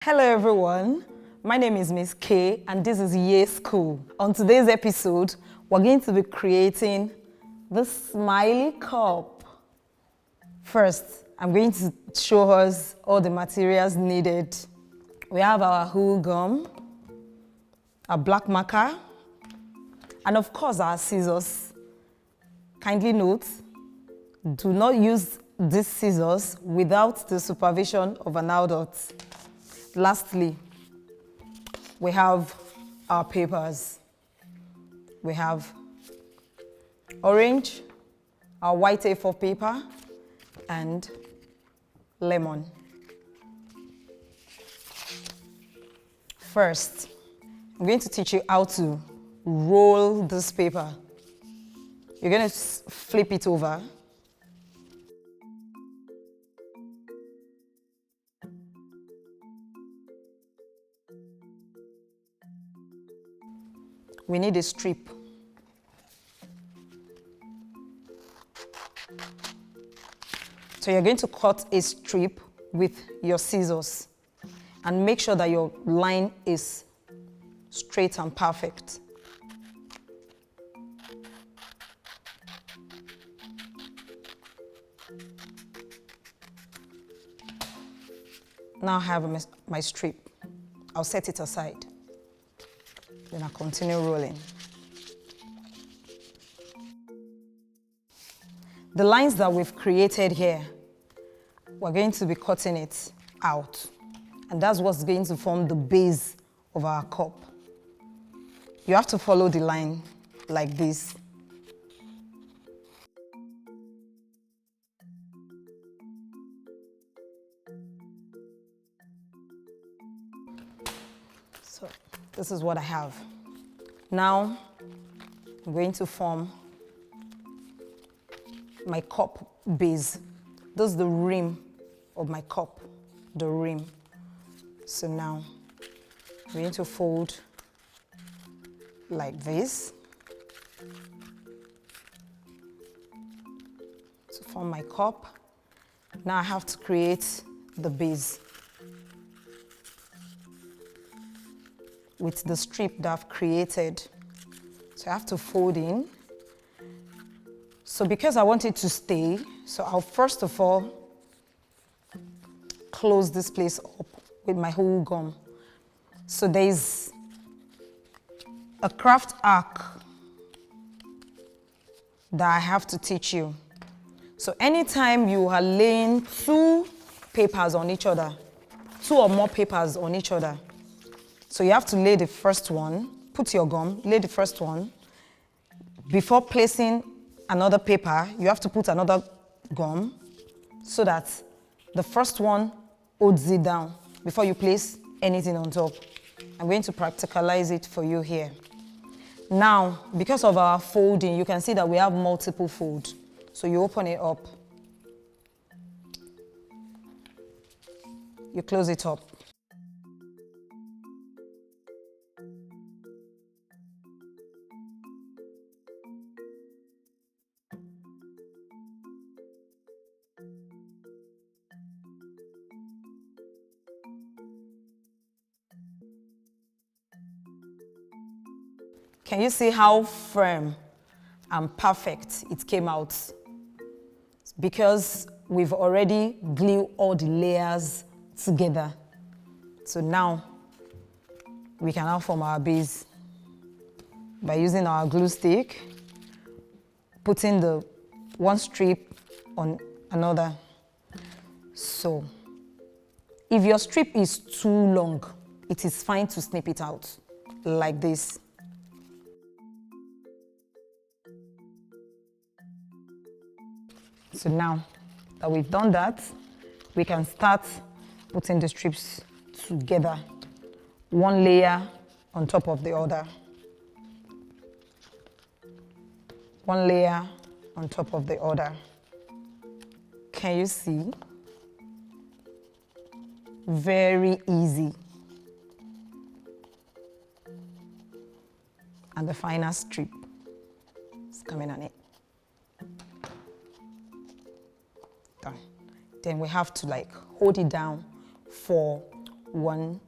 Hello everyone, my name is Miss K and this is Homeschool. On today's episode, we're going to be creating the Smiley cup. First, I'm going to show us all the materials needed. We have our whole gum, a black marker, and of course our scissors. Kindly note, do not use these scissors without the supervision of an adult. Lastly, we have our papers. We have orange, our white A4 paper, and lemon. First, I'm going to teach you how to roll this paper. You're going to flip it over. We need a strip. So you're going to cut a strip with your scissors and make sure that your line is straight and perfect. Now I have my strip. I'll set it aside. Then I'll continue rolling. The lines that we've created here, we're going to be cutting it out. And that's what's going to form the base of our cup. You have to follow the line like this. So this is what I have. Now I'm going to form my cup base. This is the rim of my cup, the rim. So now I'm going to fold like this to form my cup. Now I have to create the base with the strip that I've created. So I have to fold in. So because I want it to stay, so I'll first of all close this place up with my whole gum. So there's a craft arc that I have to teach you. So anytime you are laying two papers on each other, two or more papers on each other, so you have to lay the first one, put your gum, lay the first one. Before placing another paper, you have to put another gum so that the first one holds it down before you place anything on top. I'm going to practicalize it for you here. Now, because of our folding, you can see that we have multiple folds. So you open it up. You close it up. Can you see how firm and perfect it came out? Because we've already glued all the layers together. So now we can now form our base by using our glue stick, putting the one strip on another. So if your strip is too long, it is fine to snip it out like this. So now that we've done that, we can start putting the strips together, one layer on top of the other. One layer on top of the other. Can you see? Very easy. And the final strip is coming on it. Done. Then we have to hold it down for 1,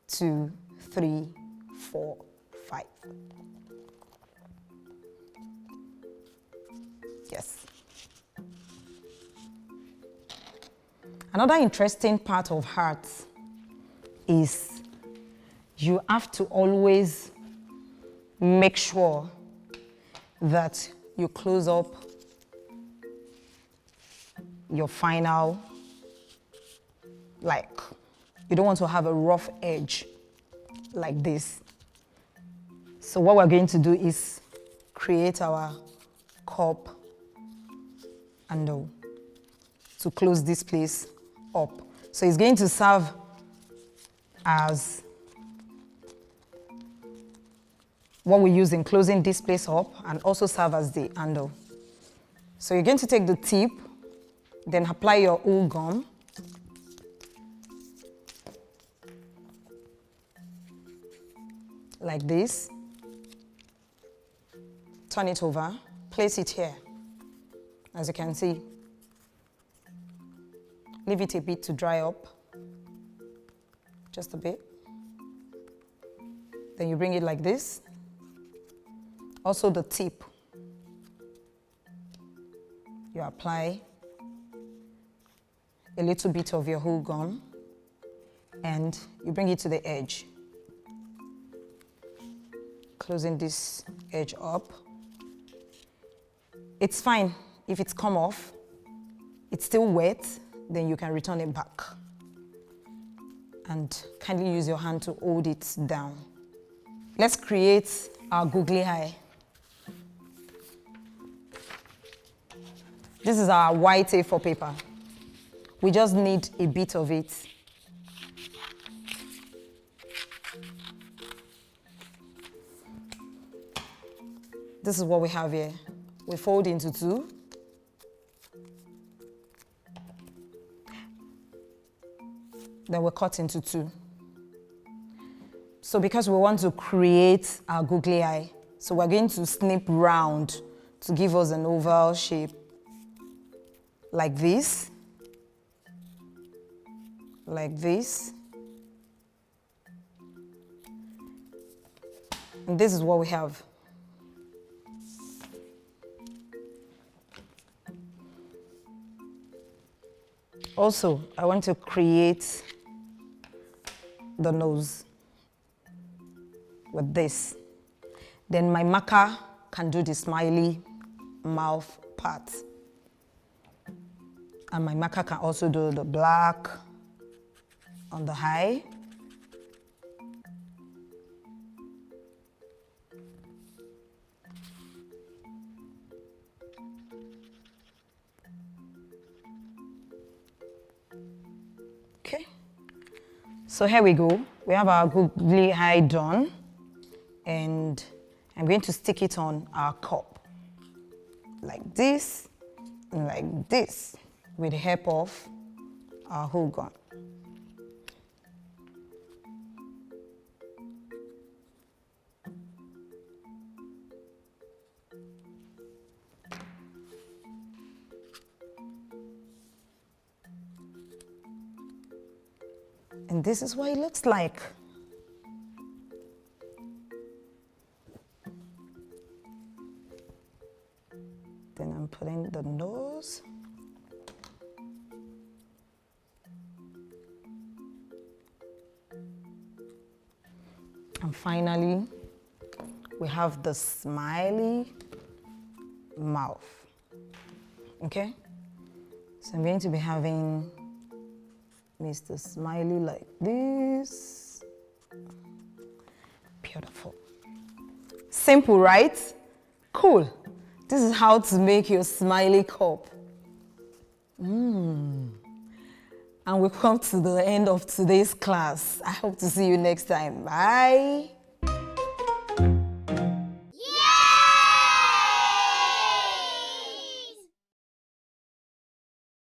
2, 3, 4, 5. Yes. Another interesting part of hearts is you have to always make sure that you close up your final, like, you don't want to have a rough edge like this. So what we're going to do is create our cup handle to close this place up. So it's going to serve as what we use in closing this place up and also serve as the handle. So you're going to take the tip, then apply your wool gum. Like this. Turn it over, place it here. As you can see, leave it a bit to dry up, just a bit. Then you bring it like this. Also the tip, you apply a little bit of your wool gum and you bring it to the edge, closing this edge up. It's fine if it's come off, it's still wet, then you can return it back. And kindly use your hand to hold it down. Let's create our googly eye. This is our white A4 paper. We just need a bit of it. This is what we have here. We fold into two. Then we cut into two. So because we want to create our googly eye, so we're going to snip round to give us an oval shape. Like this. Like this. And this is what we have. Also, I want to create the nose with this. Then my marker can do the smiley mouth part. And my marker can also do the black on the eye. Okay. So here we go. We have our googly eye done. And I'm going to stick it on our cup. Like this, and like this, with the help of our wool gun. And this is what it looks like. Then I'm putting the nose. And finally, we have the smiley mouth. Okay? So I'm going to be having Mr. Smiley like this. Beautiful. Simple, right? Cool. This is how to make your smiley cup. And we've come to the end of today's class. I hope to see you next time. Bye.